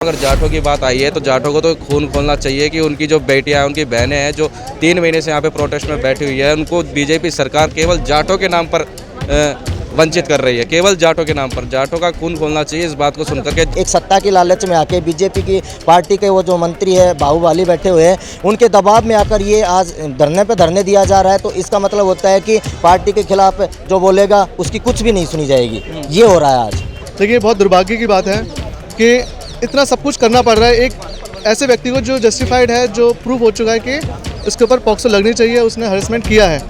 अगर जाटों की बात आई है तो जाटों को तो खून खोलना चाहिए कि उनकी जो बेटियां हैं, उनकी बहनें हैं जो 3 महीने से यहाँ पे प्रोटेस्ट में बैठी हुई है, उनको बीजेपी सरकार केवल जाटों के नाम पर वंचित कर रही है। केवल जाटों के नाम पर जाटों का खून खोलना चाहिए। इस बात को सुनकर के एक सत्ता की लालच में आके बीजेपी की पार्टी के वो जो मंत्री है बाहुबली बैठे हुए हैं, उनके दबाव में आकर ये आज धरने दिया जा रहा है। तो इसका मतलब होता है कि पार्टी के खिलाफ जो बोलेगा उसकी कुछ भी नहीं सुनी जाएगी। ये हो रहा है आज। देखिए, बहुत दुर्भाग्य की बात है कि इतना सब कुछ करना पड़ रहा है एक ऐसे व्यक्ति को जो जस्टिफाइड है, जो प्रूव हो चुका है कि उसके ऊपर पॉक्सो लगनी चाहिए, उसने हरेसमेंट किया है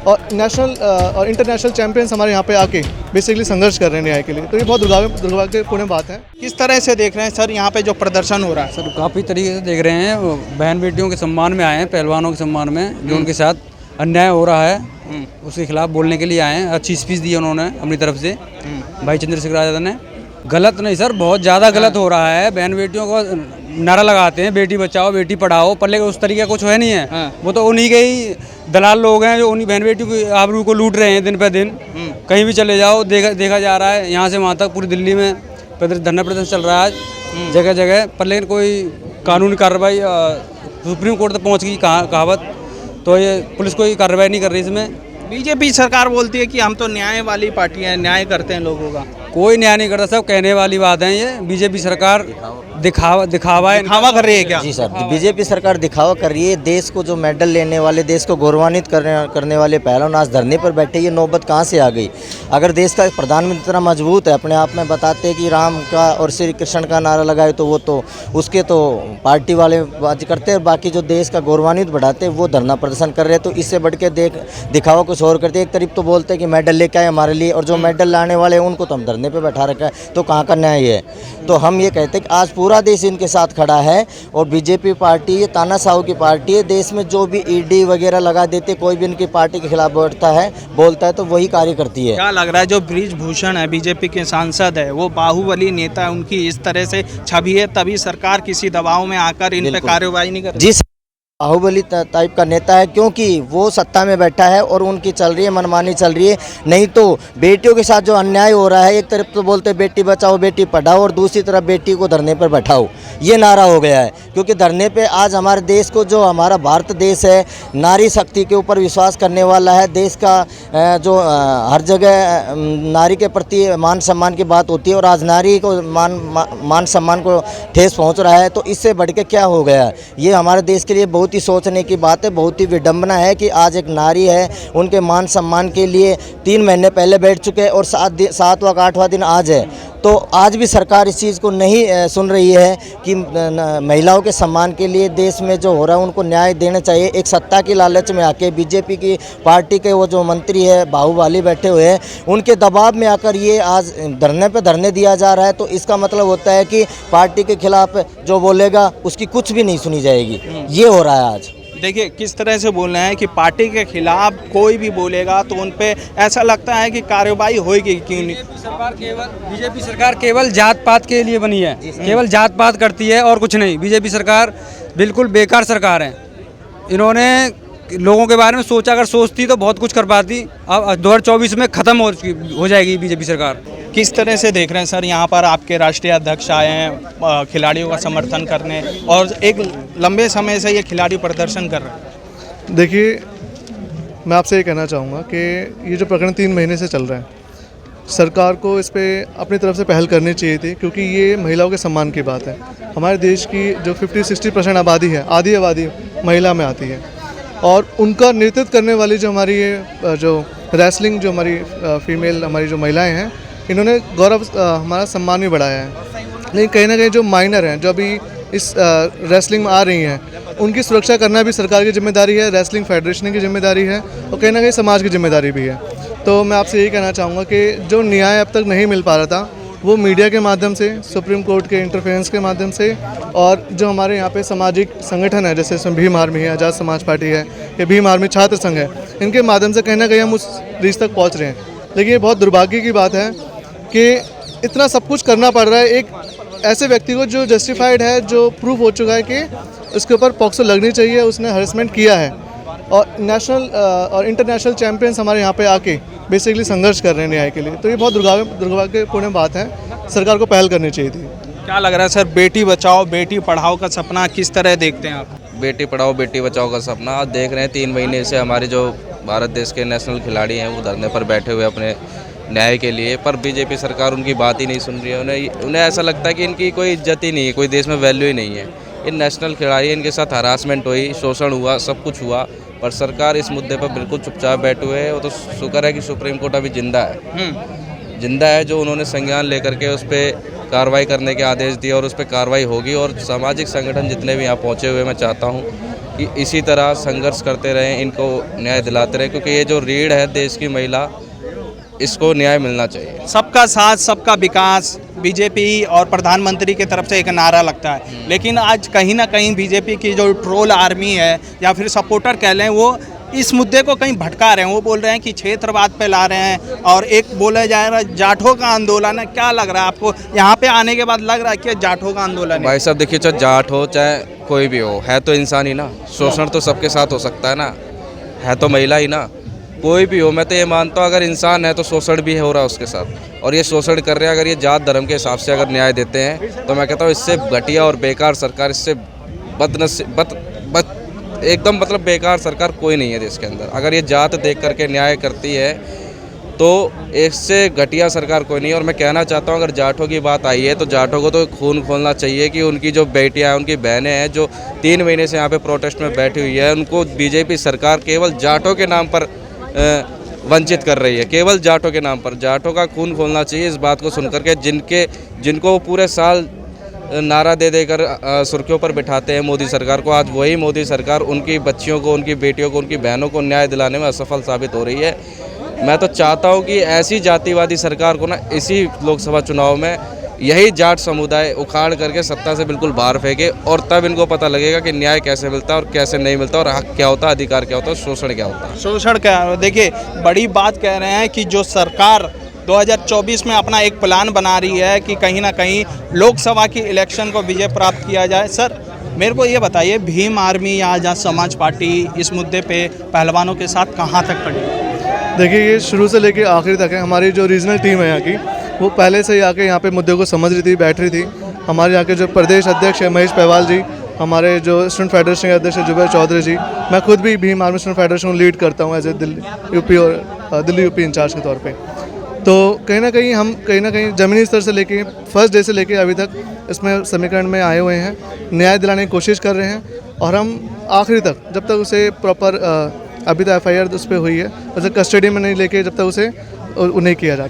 और नेशनल और इंटरनेशनल चैंपियंस हमारे यहाँ पे आके बेसिकली संघर्ष कर रहे हैं न्याय के लिए। तो ये बहुत दुर्भाग्यपूर्ण बात है। किस तरह से देख रहे हैं सर यहाँ पे जो प्रदर्शन हो रहा है? सर काफ़ी तरीके से देख रहे हैं, बहन बेटियों के सम्मान में आए हैं, पहलवानों के सम्मान में जो उनके साथ अन्याय हो रहा है उसके खिलाफ बोलने के लिए आए हैं। अच्छी स्पीच दी उन्होंने अपनी तरफ से भाई चंद्रशेखर आज़ाद ने। गलत नहीं सर, बहुत ज़्यादा गलत हो रहा है। बहन बेटियों को नारा लगाते हैं बेटी बचाओ बेटी पढ़ाओ, पर लेकिन उस तरीके का कुछ है नहीं है। वो तो उन्हीं के ही दलाल लोग हैं जो उन्हीं बहन बेटियों की आबरू को लूट रहे हैं दिन पे दिन। कहीं भी चले जाओ देखा जा रहा है, यहाँ से वहाँ तक पूरी दिल्ली में धरना प्रदर्शन चल रहा है आज जगह जगह, पर लेकिन कोई कानूनी कार्रवाई सुप्रीम कोर्ट तक पहुँच गई कहावत, तो ये पुलिस कोई कार्रवाई नहीं कर रही इसमें। बीजेपी सरकार बोलती है कि हम तो न्याय वाली पार्टी है, न्याय करते हैं लोगों का। कोई न्याय नहीं करता, सब कहने वाली बात है। ये बीजेपी सरकार दिखावा कर रही है क्या? जी सर, बीजेपी सरकार दिखावा कर रही है। देश को जो मेडल लेने वाले, देश को गौरवान्वित करने वाले पहलवान आज धरने पर बैठे, ये नौबत कहाँ से आ गई? अगर देश का प्रधानमंत्री इतना मजबूत है, अपने आप में बताते कि राम का और श्री कृष्ण का नारा लगाए, तो वो तो उसके तो पार्टी वाले बात करते हैं, बाकी जो देश का गौरवान्वित बढ़ाते वो धरना प्रदर्शन कर रहे हैं। तो इससे बढ़ के दिखावा कुछ और करते। एक तरफ तो बोलते हैं कि मेडल लेके आए हमारे लिए, और जो मेडल लाने वाले हैं उनको तो हम धरने पर बैठा रखा है, तो कहाँ का न्याय है? तो हम ये कहते हैं कि आज पूरा देश इनके साथ खड़ा है और बीजेपी पार्टी ये तानाशाह की पार्टी है। देश में जो भी ईडी वगैरह लगा देते, कोई भी इनकी पार्टी के खिलाफ बोलता है तो वही कार्य करती है। क्या लग रहा है जो बृजभूषण है बीजेपी के सांसद है, वो बाहुबली नेता है, उनकी इस तरह से छवि है, तभी सरकार किसी दबाव में आकर इन पे कार्रवाई नहीं कर रही? जी, बाहुबली टाइप का नेता है, क्योंकि वो सत्ता में बैठा है और उनकी चल रही है मनमानी चल रही है। नहीं तो बेटियों के साथ जो अन्याय हो रहा है, एक तरफ तो बोलते बेटी बचाओ बेटी पढ़ाओ और दूसरी तरफ बेटी को धरने पर बैठाओ, ये नारा हो गया है। क्योंकि धरने पे आज हमारे देश को, जो हमारा भारत देश है, नारी शक्ति के ऊपर विश्वास करने वाला है, देश का जो हर जगह नारी के प्रति मान सम्मान की बात होती है, और आज नारी को मान सम्मान को ठेस पहुँच रहा है। तो इससे बढ़ के क्या हो गया? ये हमारे देश के लिए बहुत ही सोचने की बात है, बहुत ही विडंबना है कि आज एक नारी है, उनके मान सम्मान के लिए 3 महीने पहले बैठ चुके हैं और 7वां 8वां दिन आज है। तो आज भी सरकार इस चीज़ को नहीं सुन रही है कि महिलाओं के सम्मान के लिए देश में जो हो रहा है उनको न्याय देना चाहिए। एक सत्ता की लालच में आके बीजेपी की पार्टी के वो जो मंत्री है बाहुबली बैठे हुए हैं, उनके दबाव में आकर ये आज धरने दिया जा रहा है। तो इसका मतलब होता है कि पार्टी के खिलाफ जो बोलेगा उसकी कुछ भी नहीं सुनी जाएगी। ये हो रहा है आज। देखिए किस तरह से बोल रहे हैं कि पार्टी के खिलाफ कोई भी बोलेगा तो उन पे ऐसा लगता है कि कार्रवाई होगी। क्यों नहीं? बीजेपी सरकार केवल जात पात के लिए बनी है, केवल जात पात करती है और कुछ नहीं। बीजेपी सरकार बिल्कुल बेकार सरकार है। इन्होंने लोगों के बारे में सोचा, अगर सोचती तो बहुत कुछ कर पाती। अब 2024 में ख़त्म हो जाएगी बीजेपी सरकार। किस तरह से देख रहे हैं सर, यहाँ पर आपके राष्ट्रीय अध्यक्ष आए हैं खिलाड़ियों का समर्थन करने, और एक लंबे समय से ये खिलाड़ी प्रदर्शन कर रहे हैं? देखिए, मैं आपसे ये कहना चाहूँगा कि ये जो प्रकरण 3 महीने से चल रहा है, सरकार को इस पर अपनी तरफ से पहल करनी चाहिए थी, क्योंकि ये महिलाओं के सम्मान की बात है। हमारे देश की जो 50-60% आबादी है, आधी आबादी महिला में आती है, और उनका नेतृत्व करने वाली जो हमारी जो रेसलिंग, जो हमारी फीमेल हमारी जो महिलाएं हैं, इन्होंने हमारा सम्मान भी बढ़ाया है। लेकिन कहीं ना कहीं जो माइनर हैं, जो अभी इस रेसलिंग में आ रही हैं, उनकी सुरक्षा करना भी सरकार की जिम्मेदारी है, रेसलिंग फेडरेशन की जिम्मेदारी है, और कहीं ना कहीं समाज की जिम्मेदारी भी है। तो मैं आपसे यही कहना चाहूँगा कि जो न्याय अब तक नहीं मिल पा रहा था, वो मीडिया के माध्यम से, सुप्रीम कोर्ट के इंटरफेरेंस के माध्यम से, और जो हमारे यहाँ पे सामाजिक संगठन है, जैसे इसमें भीम आर्मी है, आज़ाद समाज पार्टी है, या भीम आर्मी छात्र संघ है, इनके माध्यम से कहीं ना कहीं हम उस रीच तक पहुँच रहे हैं। लेकिन ये बहुत दुर्भाग्य की बात है कि इतना सब कुछ करना पड़ रहा है एक ऐसे व्यक्ति को जो जस्टिफाइड है, जो प्रूव हो चुका है कि उसके ऊपर पॉक्सो लगनी चाहिए, उसने हरेसमेंट किया है, और नेशनल और इंटरनेशनल चैंपियंस हमारे यहाँ पे आके बेसिकली संघर्ष कर रहे हैं न्याय के लिए। तो ये बहुत दुर्भाग्यपूर्ण बात है, सरकार को पहल करनी चाहिए थी। क्या लग रहा है सर, बेटी बचाओ बेटी पढ़ाओ का सपना किस तरह देखते हैं आप? बेटी पढ़ाओ बेटी बचाओ का सपना आज देख रहे हैं। 3 महीने से हमारे जो भारत देश के नेशनल खिलाड़ी हैं वो धरने पर बैठे हुए अपने न्याय के लिए, पर बीजेपी सरकार उनकी बात ही नहीं सुन रही है। उन्हें ऐसा लगता है कि इनकी कोई इज्जत ही नहीं है, कोई देश में वैल्यू ही नहीं है। इन नेशनल खिलाड़ी, इनके साथ हरासमेंट हुई, शोषण हुआ, सब कुछ हुआ, पर सरकार इस मुद्दे पर बिल्कुल चुपचाप बैठे हुए है। वो तो शुक्र है कि सुप्रीम कोर्ट अभी जिंदा है, जो उन्होंने संज्ञान लेकर के उस पर कार्रवाई करने के आदेश दिए और उस पर कार्रवाई होगी। और सामाजिक संगठन जितने भी यहाँ पहुँचे हुए, मैं चाहता हूँ कि इसी तरह संघर्ष करते रहें, इनको न्याय दिलाते रहें, क्योंकि ये जो रीढ़ है देश की महिला, इसको न्याय मिलना चाहिए। सबका साथ सबका विकास बीजेपी और प्रधानमंत्री की तरफ से एक नारा लगता है, लेकिन आज कहीं ना कहीं बीजेपी की जो ट्रोल आर्मी है या फिर सपोर्टर कह लें, वो इस मुद्दे को कहीं भटका रहे हैं। वो बोल रहे हैं कि क्षेत्रवाद पे ला रहे हैं और एक बोला जा रहा है जाठों का आंदोलन है। क्या लग रहा है आपको, यहाँ पे आने के बाद लग रहा है कि जाठों का आंदोलन है? भाई साहब देखिए, चाहे जाट हो चाहे कोई भी हो, है तो इंसान ही ना। शोषण तो सबके साथ हो सकता है ना, है तो महिला ही ना। कोई भी हो, मैं तो ये मानता हूँ अगर इंसान है तो शोषण भी हो रहा है उसके साथ, और ये शोषण कर रहे हैं। अगर ये जात धर्म के हिसाब से अगर न्याय देते हैं तो मैं कहता हूँ इससे घटिया और बेकार सरकार, इससे एकदम मतलब बेकार सरकार कोई नहीं है देश के अंदर। अगर ये जात देख करके न्याय करती है तो इससे घटिया सरकार कोई नहीं है। और मैं कहना चाहता हूँ, अगर जाटों की बात आई है तो जाटों को तो खून खोलना चाहिए कि उनकी जो बेटियां हैं, उनकी बहनें हैं, जो 3 महीने से यहाँ पे प्रोटेस्ट में बैठी हुई है, उनको बीजेपी सरकार केवल जाटों के नाम पर वंचित कर रही है। केवल जाटों के नाम पर जाटों का खून खोलना चाहिए। इस बात को सुनकर के जिनको पूरे साल नारा दे देकर सुर्खियों पर बिठाते हैं मोदी सरकार को, आज वही मोदी सरकार उनकी बच्चियों को, उनकी बेटियों को, उनकी बहनों को न्याय दिलाने में असफल साबित हो रही है। मैं तो चाहता हूं कि ऐसी जातिवादी सरकार को ना इसी लोकसभा चुनाव में यही जाट समुदाय उखाड़ करके सत्ता से बिल्कुल बाहर फेंके, और तब इनको पता लगेगा कि न्याय कैसे मिलता है और कैसे नहीं मिलता, और हक क्या होता है, अधिकार क्या होता है, शोषण क्या होता है। शोषण क्या, देखिए बड़ी बात कह रहे हैं कि जो सरकार 2024 में अपना एक प्लान बना रही है कि कहीं ना कहीं लोकसभा की इलेक्शन को विजय प्राप्त किया जाए। सर मेरे को ये बताइए, भीम आर्मी या आजाद समाज पार्टी इस मुद्दे पे पहलवानों के साथ कहाँ तक खड़ी है? देखिए, ये शुरू से लेके आखिरी तक है। हमारी जो रीजनल टीम है यहाँ की, वो पहले से ही आके यहाँ पे मुद्दे को समझ रही थी, बैठ रही थी। हमारे यहाँ के जो प्रदेश अध्यक्ष है महेश पहवाल जी, हमारे जो स्टूडेंट फेडरेशन के अध्यक्ष है जुबैर चौधरी जी, मैं खुद भी भीम आर्मी स्टूडेंट फेडरेशन को लीड करता हूँ as a Delhi UP incharge के तौर पर। तो कहीं ना कहीं ज़मीनी स्तर से लेके फर्स्ट डे से लेके अभी तक इसमें समीकरण में आए हुए हैं, न्याय दिलाने की कोशिश कर रहे हैं, और हम आखिरी तक जब तक उसे प्रॉपर अभी तो FIR उस पर हुई है, उसे कस्टडी में नहीं लेके जब तक उसे नहीं किया जाता।